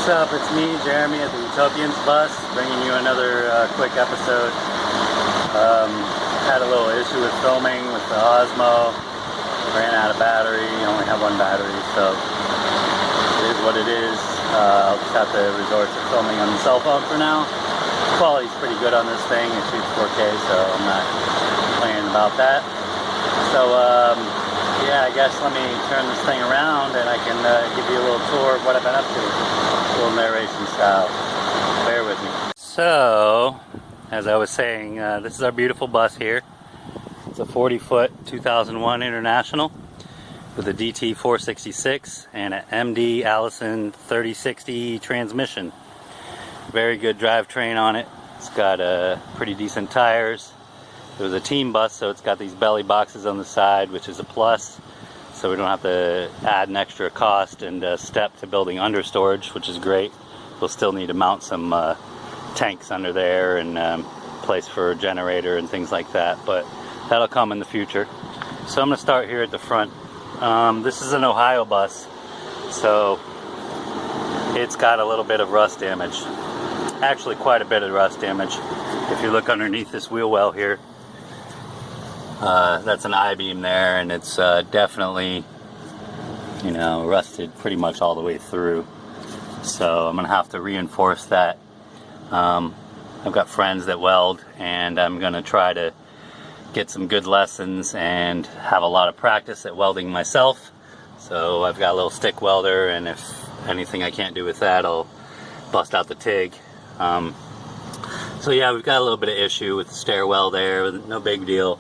What's up? It's me, Jeremy, at the Utopians bus, bringing you another quick episode. Had a little issue with filming with the Ospho. Ran out of battery. Only have one battery, so it is what it is. I'll just have to resort to filming on the cell phone for now. Quality's pretty good on this thing. It shoots 4K, so I'm not complaining about that. So yeah, I guess let me turn this thing around and I can give you a little tour of what I've been up to. A little narration style. Bear with me. So, as I was saying, this is our beautiful bus here. It's a 40-foot 2001 International with a DT 466 and an MD Allison 3060 transmission. Very good drivetrain on it. It's got pretty decent tires. It was a team bus, so it's got these belly boxes on the side, which is a plus. So we don't have to add an extra cost and step to building under storage, which is great. We'll still need to mount some tanks under there and place for a generator and things like that, but that'll come in the future. So I'm going to start here at the front. This is an Ohio bus, so it's got a little bit of rust damage. Actually, quite a bit of rust damage. If you look underneath this wheel well here, that's an I-beam there, and it's definitely, you know, rusted pretty much all the way through. So I'm gonna have to reinforce that. I've got friends that weld, and I'm gonna try to get some good lessons and have a lot of practice at welding myself. So I've got a little stick welder, and if anything I can't do with that, I'll bust out the TIG. So yeah, we've got a little bit of issue with the stairwell there, no big deal.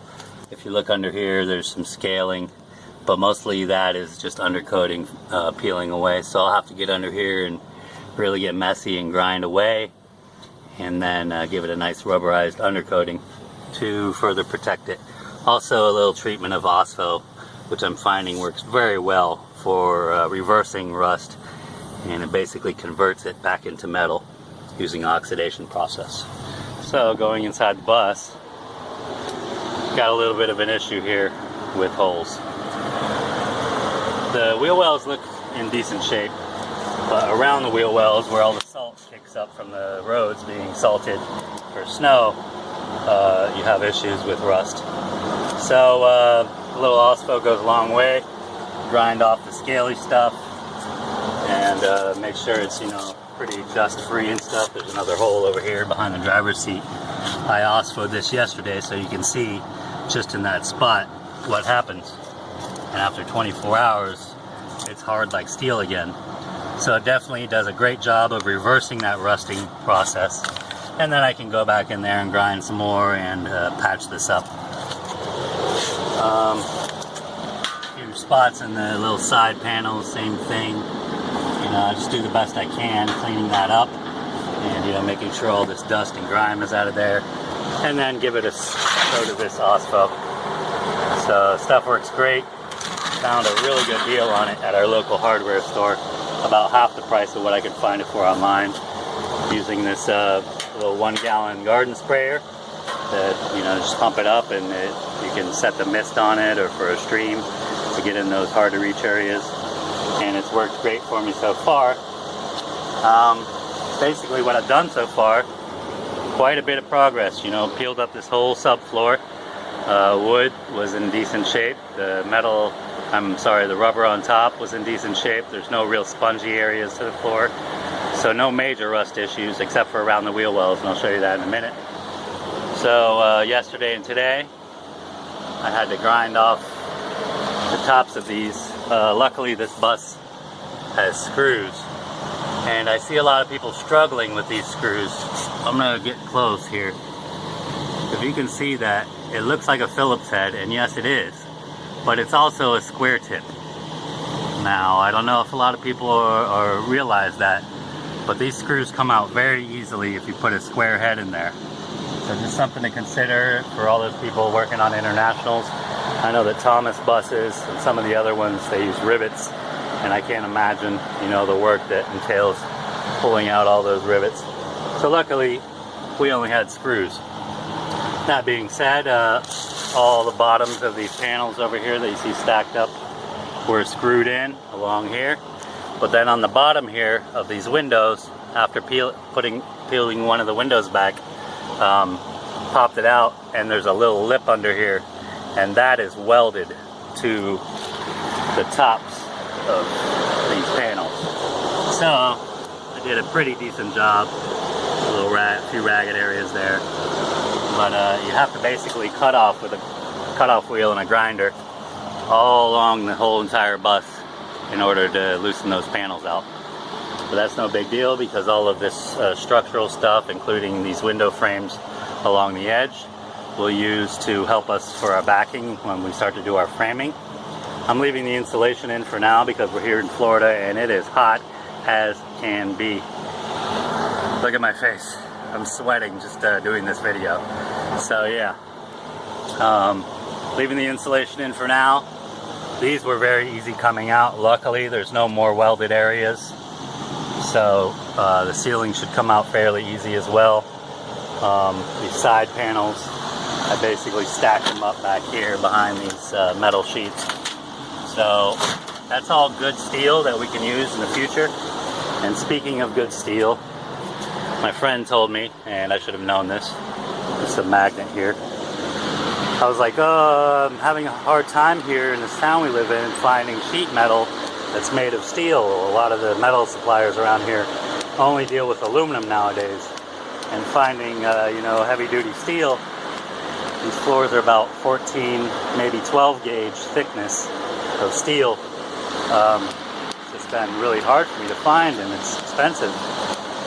If you look under here, there's some scaling, but mostly that is just undercoating peeling away. So I'll have to get under here and really get messy and grind away, and then give it a nice rubberized undercoating to further protect it. Also a little treatment of Ospho, which I'm finding works very well for reversing rust, and it basically converts it back into metal using oxidation process. So going inside the bus, got a little bit of an issue here with holes. The wheel wells look in decent shape, but around the wheel wells where all the salt kicks up from the roads being salted for snow, you have issues with rust. So a little Ospho goes a long way. Grind off the scaly stuff and make sure it's, you know, pretty dust free and stuff. There's another hole over here behind the driver's seat. I Ospho'd this yesterday, so you can see just in that spot what happens. And after 24 hours, it's hard like steel again. So it definitely does a great job of reversing that rusting process. And then I can go back in there and grind some more and patch this up. A few spots in the little side panels, same thing. You know, I just do the best I can cleaning that up and, you know, making sure all this dust and grime is out of there. And then give it a coat of this Ospho. So stuff works great. Found a really good deal on it at our local hardware store. About half the price of what I could find it for online. Using this little 1-gallon garden sprayer that, you know, just pump it up and you can set the mist on it or for a stream to get in those hard to reach areas. And it's worked great for me so far. Basically what I've done so far, quite a bit of progress. You know, peeled up this whole subfloor. Wood was in decent shape. The rubber on top was in decent shape. There's no real spongy areas to the floor. So no major rust issues except for around the wheel wells, and I'll show you that in a minute. So yesterday and today, I had to grind off the tops of these. Luckily this bus has screws, and I see a lot of people struggling with these screws. I'm gonna get close here. If you can see that, it looks like a Phillips head, and yes it is, but it's also a square tip. Now I don't know if a lot of people realize that, but these screws come out very easily if you put a square head in there. So just something to consider for all those people working on internationals. I know that Thomas buses and some of the other ones, they use rivets, and I can't imagine, you know, the work that entails pulling out all those rivets. So luckily, we only had screws. That being said, all the bottoms of these panels over here that you see stacked up were screwed in along here. But then on the bottom here of these windows, after peeling one of the windows back, popped it out, and there's a little lip under here, and that is welded to the tops of these panels. So I did a pretty decent job. A few ragged areas there, but you have to basically cut off with a cutoff wheel and a grinder all along the whole entire bus in order to loosen those panels out. But that's no big deal, because all of this structural stuff, including these window frames along the edge, we'll use to help us for our backing when we start to do our framing. I'm leaving the insulation in for now because we're here in Florida and it is hot as can be. Look at my face. I'm sweating just doing this video. So yeah, leaving the insulation in for now. These were very easy coming out. Luckily, there's no more welded areas. So the ceiling should come out fairly easy as well. These side panels, I basically stacked them up back here behind these metal sheets. So that's all good steel that we can use in the future. And speaking of good steel, my friend told me, and I should have known this, it's a magnet here. I was like, oh, I'm having a hard time here in this town we live in finding sheet metal that's made of steel. A lot of the metal suppliers around here only deal with aluminum nowadays. And finding, you know, heavy duty steel, these floors are about 14, maybe 12 gauge thickness of steel. It's been really hard for me to find, and it's expensive.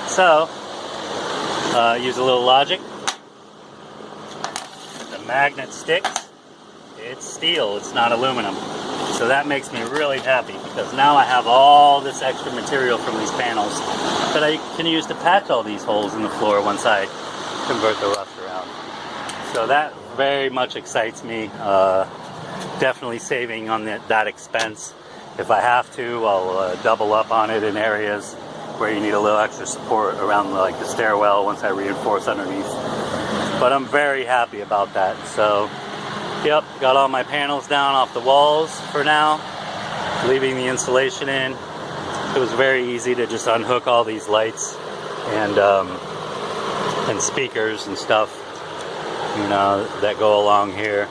So, use a little logic. The magnet sticks. It's steel, it's not aluminum. So that makes me really happy, because now I have all this extra material from these panels that I can use to patch all these holes in the floor once I convert the rust around. So that very much excites me. Definitely saving on that expense. If I have to, I'll double up on it in areas where you need a little extra support around like the stairwell once I reinforce underneath. But I'm very happy about that. So, yep, got all my panels down off the walls for now, leaving the insulation in. It was very easy to just unhook all these lights and speakers and stuff, you know, that go along here.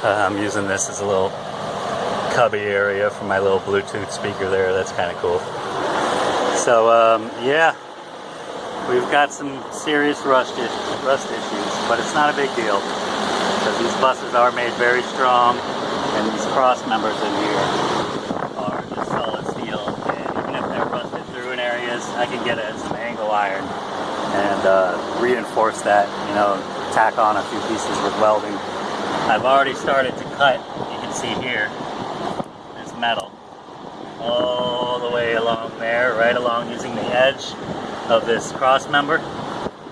I'm using this as a little cubby area for my little Bluetooth speaker there. That's kind of cool. So yeah, we've got some serious rust issues, but it's not a big deal, because these buses are made very strong, and these cross members in here are just solid steel, and even if they're rusted through in areas, I can get some angle iron and reinforce that, you know, tack on a few pieces with welding. I've already started to cut, you can see here, this metal all the way along there, right along, using the edge of this cross member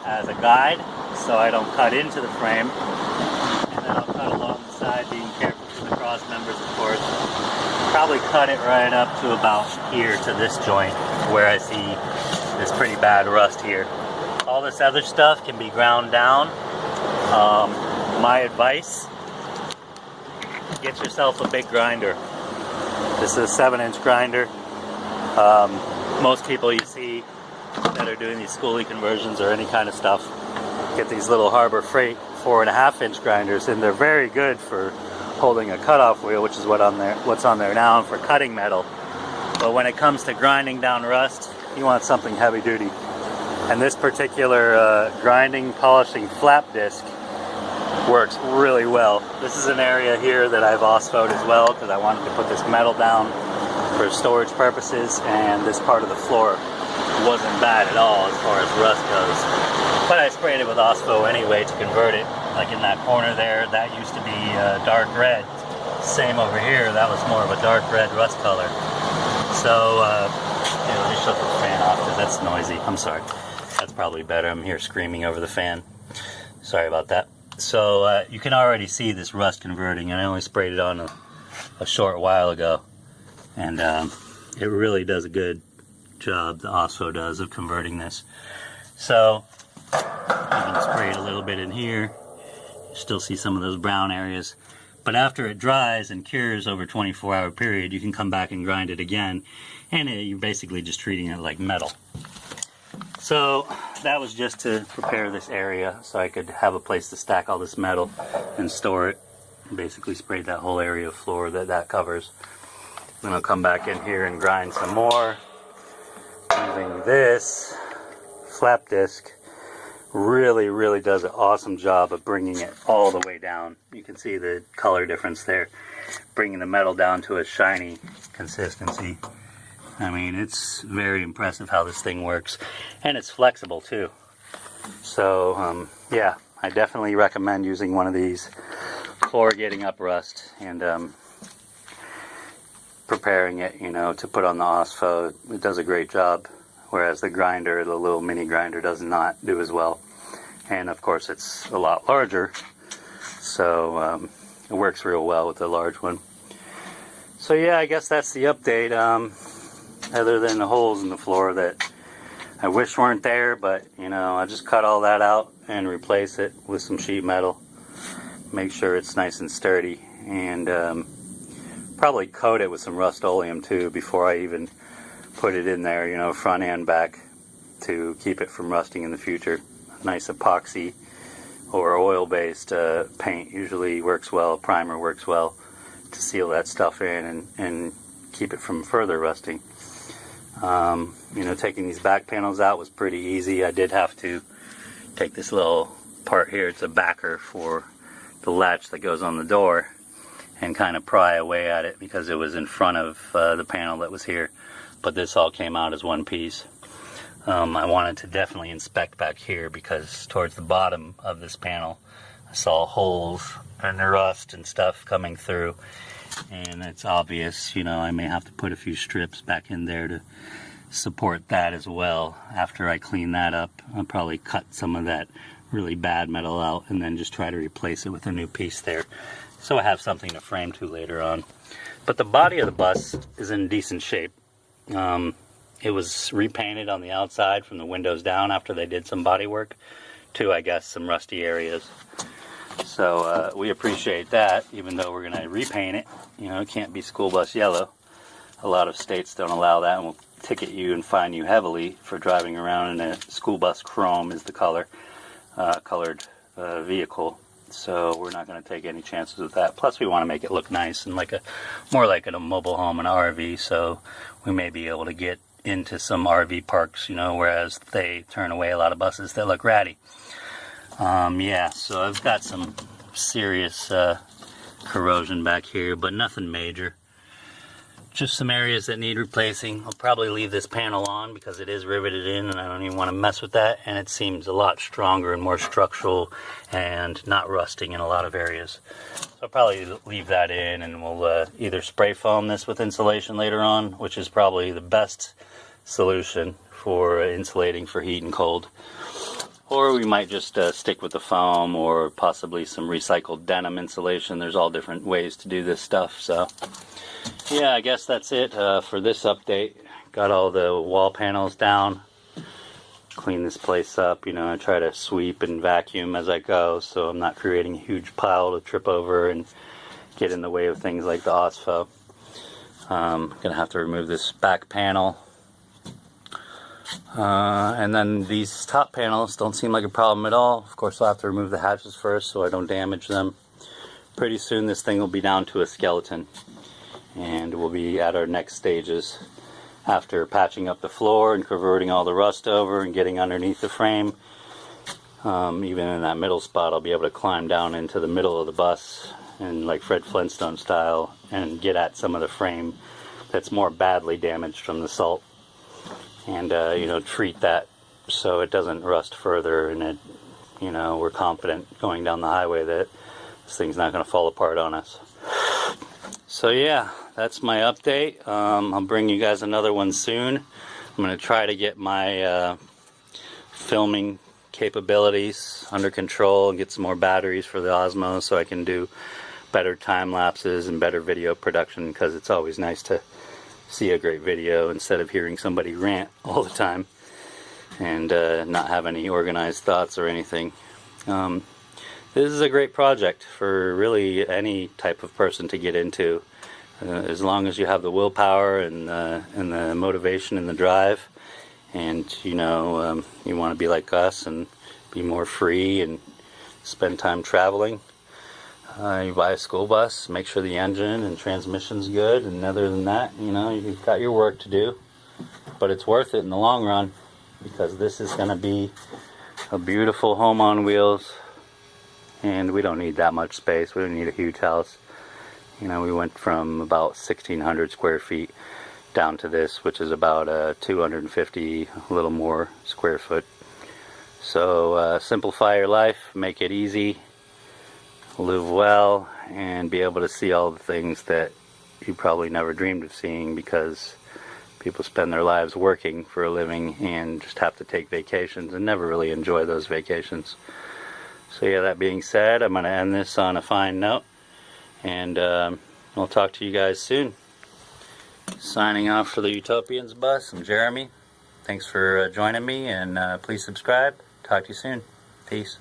as a guide so I don't cut into the frame. And then I'll cut along the side, being careful with the cross members, of course. Probably cut it right up to about here to this joint where I see this pretty bad rust here. All this other stuff can be ground down. My advice, get yourself a big grinder. This is a 7-inch grinder. Most people you see that are doing these schoolie conversions or any kind of stuff get these little Harbor Freight 4.5-inch grinders, and they're very good for holding a cutoff wheel, which is what's on there now, and for cutting metal. But when it comes to grinding down rust, you want something heavy duty. And this particular grinding, polishing flap disc works really well. This is an area here that I've Ospho'd as well, because I wanted to put this metal down for storage purposes, and this part of the floor wasn't bad at all as far as rust goes. But I sprayed it with Ospho anyway to convert it. Like in that corner there, that used to be dark red. Same over here, that was more of a dark red rust color. So, here, let me shut the fan off because that's noisy. I'm sorry. That's probably better. I'm here screaming over the fan. Sorry about that. So you can already see this rust converting, and I only sprayed it on a short while ago, and it really does a good job, the Ospho does, of converting this. So you can spray it a little bit in here. You still see some of those brown areas, But after it dries and cures over a 24-hour period, you can come back and grind it again, and you're basically just treating it like metal. So that was just to prepare this area so I could have a place to stack all this metal and store it. Basically sprayed that whole area of floor that covers. Then I'll come back in here and grind some more using this flap disc. Really does an awesome job of bringing it all the way down. You can see the color difference there, bringing the metal down to a shiny consistency. I mean, it's very impressive how this thing works, and it's flexible too. So yeah, I definitely recommend using one of these, corrugating up rust and preparing it, you know, to put on the Ospho. It does a great job, whereas the grinder, the little mini grinder, does not do as well. And of course it's a lot larger, so it works real well with the large one. So yeah, I guess that's the update, other than the holes in the floor that I wish weren't there, but you know, I just cut all that out and replace it with some sheet metal, make sure it's nice and sturdy, and probably coat it with some Rust-Oleum too before I even put it in there, you know, front and back, to keep it from rusting in the future. Nice epoxy or oil-based paint usually works well, primer works well to seal that stuff in and keep it from further rusting. You know, taking these back panels out was pretty easy. I did have to take this little part here, it's a backer for the latch that goes on the door, and kind of pry away at it because it was in front of the panel that was here. But this all came out as one piece. I wanted to definitely inspect back here because towards the bottom of this panel I saw holes and the rust and stuff coming through, and it's obvious, you know, I may have to put a few strips back in there to support that as well. After I clean that up, I'll probably cut some of that really bad metal out and then just try to replace it with a new piece there, so I have something to frame to later on. But the body of the bus is in decent shape. It was repainted on the outside from the windows down after they did some body work to, I guess, some rusty areas. So we appreciate that, even though we're going to repaint it. You know, it can't be school bus yellow. A lot of states don't allow that and will ticket you and fine you heavily for driving around in a school bus chrome is the color, colored vehicle. So we're not going to take any chances with that. Plus we want to make it look nice and like more like a mobile home and RV, so we may be able to get into some RV parks, you know, whereas they turn away a lot of buses that look ratty. Yeah, so I've got some serious corrosion back here, but nothing major. Just some areas that need replacing. I'll probably leave this panel on because it is riveted in and I don't even want to mess with that, and it seems a lot stronger and more structural and not rusting in a lot of areas. So I'll probably leave that in, and we'll either spray foam this with insulation later on, which is probably the best solution for insulating for heat and cold, or we might just stick with the foam or possibly some recycled denim insulation. There's all different ways to do this stuff. So yeah, I guess that's it for this update. Got all the wall panels down, clean this place up. You know, I try to sweep and vacuum as I go, so I'm not creating a huge pile to trip over and get in the way of things like the Ospho. Gonna have to remove this back panel. And then these top panels don't seem like a problem at all. Of course, I'll have to remove the hatches first so I don't damage them. Pretty soon this thing will be down to a skeleton, and we'll be at our next stages after patching up the floor and converting all the rust over and getting underneath the frame. Even in that middle spot, I'll be able to climb down into the middle of the bus and, like Fred Flintstone style, and get at some of the frame that's more badly damaged from the salt, and you know, treat that so it doesn't rust further, and it, you know, we're confident going down the highway that this thing's not going to fall apart on us. So yeah, that's my update. I'll bring you guys another one soon. I'm going to try to get my filming capabilities under control and get some more batteries for the Osmo so I can do better time lapses and better video production, because it's always nice to see a great video instead of hearing somebody rant all the time and not have any organized thoughts or anything. This is a great project for really any type of person to get into, as long as you have the willpower and the motivation and the drive, and you know you want to be like us and be more free and spend time traveling. You buy a school bus, make sure the engine and transmission's good, and other than that, you know, you've got your work to do. But it's worth it in the long run, because this is going to be a beautiful home on wheels, and we don't need that much space. We don't need a huge house. You know, we went from about 1,600 square feet down to this, which is about 250, a little more square foot. So simplify your life, make it easy, live well, and be able to see all the things that you probably never dreamed of seeing, because people spend their lives working for a living and just have to take vacations and never really enjoy those vacations. So yeah, that being said, I'm going to end this on a fine note, and I'll talk to you guys soon. Signing off for the Utopians bus, I'm Jeremy. Thanks for joining me, and please subscribe. Talk to you soon. Peace.